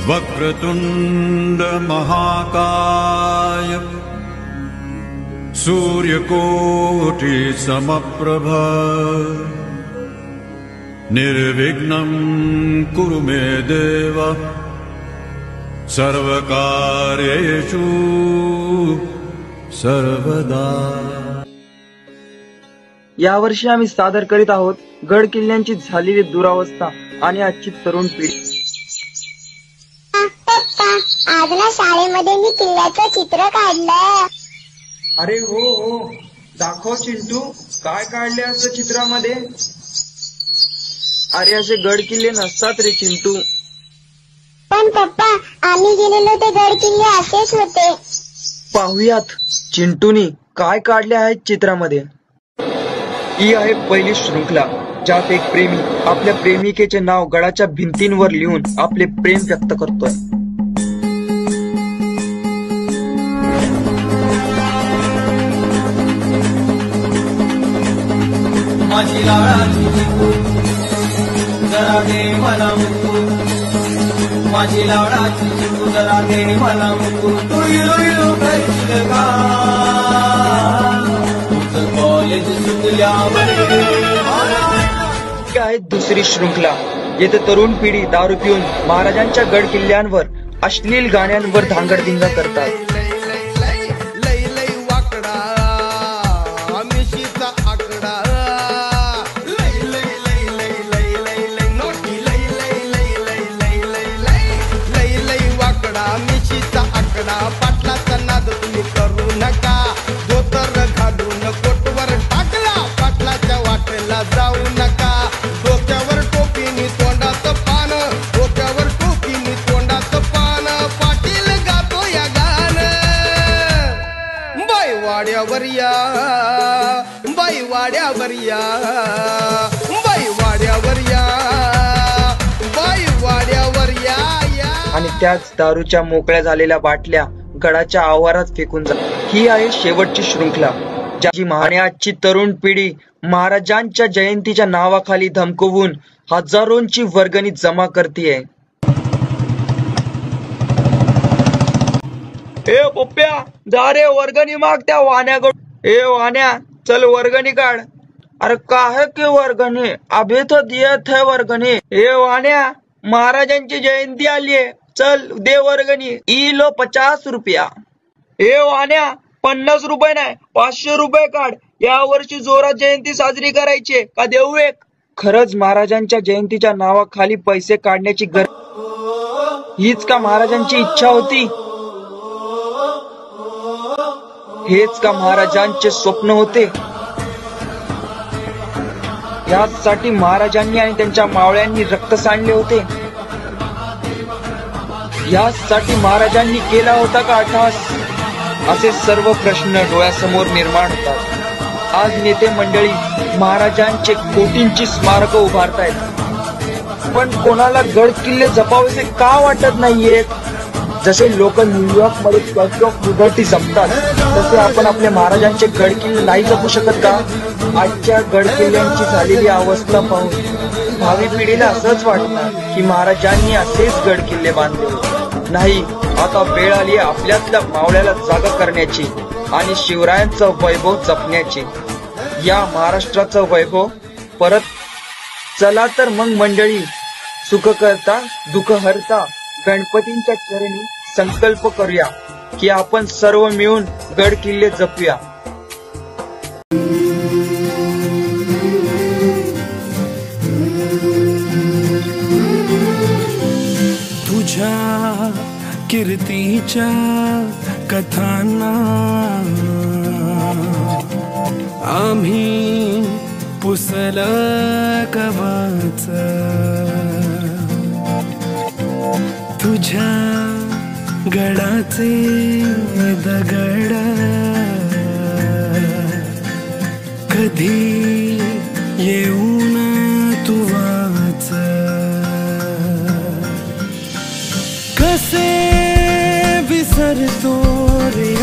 वक्रतुंड महाकाय सूर्यकोटि समप्रभ निर्विघ्नं कुरु मे देव सर्वकार्येषु सर्वदा। यावर्षी आम्ही सादर करीत आहोत गड किल्ल्यांची झालेली दुरावस्था आणि आजची तरुण पिढी। पप्पा, आज ना शाळेमध्ये मी किल्ल्याचं चित्र काढलं। अरे हो हो, दाखव चिंटू, काय काढले असं चित्रामध्ये? अरे असे गड किल्ले नसतात रे चिंटू। पण पप्पा, आम्ही गेलेलो ते गड किल्ले असेच होते। पाहुयात चिंटूनी काय काढले आहेत चित्रामध्ये। ही आहे पहिली शृंखला, ज्यात एक प्रेमी आपल्या प्रेमिकेचे नाव गडाच्या भिंतींवर लिहून आपले प्रेम व्यक्त करतोय। माझी लाडाची चिंटू जरा दे मला मुकू, माझी लाडाची चिंटू जरा दे मला मुकू, तू इलो इलो करशील का तुझं कॉलेज सुटल्यावर। आहे दुसरी शृंखला, येथे तरुण पिढी दारू पिऊन महाराजांच्या गड किल्ल्यांवर अश्लील गाण्यांवर धांगडधिंगा करतात। पाटलाचा नाद तुम्ही करू नका, धोतर घालून कोटवर टाकला, पाटलाच्या वाटेला जाऊ नका, डोक्यावर टोपीनी तोंडात पान, डोक्यावर टोपीनी तोंडात पान, पाटील गातो या गान। बाई वाड्यावर या, बाई वाड्यावर या, बाई वाड्यावर या, बाई वाड्यावर या। आणि त्याच दारूच्या मोकळ्या झालेल्या बाटल्या गडाच्या आवारात फेकून जा। ही आहे शेवटची शृंखला, ज्याची आजची तरुण पिढी महाराजांच्या जयंतीच्या नावाखाली धमकवून हजारोंची वर्गणी जमा करतीये। ए पप्प्या, जा रे वर्गणी माग त्या वाण्याकडून। ए वाण्या, चल वर्गणी काढ। अरे काहे की वर्गणी, अभी तो दियत है वर्गणी। ए वाण्या, महाराजांची जयंती आली आहे, चल दे वर्गणी। इलो 50 रुपया। ए वाण्या, 50 रुपये नाही, 500 रुपये काढ। या वर्षी जोरात जयंती साजरी करायची, का देऊ एक? खरंच महाराजांच्या जयंतीच्या नावाखाली पैसे काढण्याची गरज हीच का महाराजांची इच्छा होती? हेच का महाराजांचे स्वप्न होते? यासाठी महाराजांनी आणि त्यांच्या मावळ्यांनी रक्त सांडले होते? यासाठी महाराजांनी केला होता का अट्टहास? असे सर्व प्रश्न डोळ्यासमोर निर्माण होतात। आज नेते मंडळी महाराजांचे कोटींची स्मारक उभारतायत, पण कोणाला गड किल्ले जपावेसे का वाटत नाहीये? जसे लोक न्यूयॉर्क मध्ये स्टॅच्यू ऑफ लिबर्टी जपतात, तसे आपण आपल्या महाराजांचे गड किल्ले नाही जपू शकत का? आजच्या गड किल्ल्यांची झालेली अवस्था पाहून भावी पिढीला असंच वाटणार की महाराजांनी असेच गड किल्ले बांधले नाही। आता वेळ आली आपल्यातल्या मावळ्याला जागा करण्याची आणि शिवरायांचं वैभव जपण्याची, या महाराष्ट्राचं वैभव परत। चला तर मग मंडळी, सुख करता दुःख हरता गणपतींच्या चरणी संकल्प करूया की आपण सर्व मिळून गड किल्ले जपूया। तुझ्या कीर्तीच्या कथांना आम्ही पुसलं कवच, तुझ्या गडाचे दगड कधी येऊन तू वाच, कसे विसरतो रे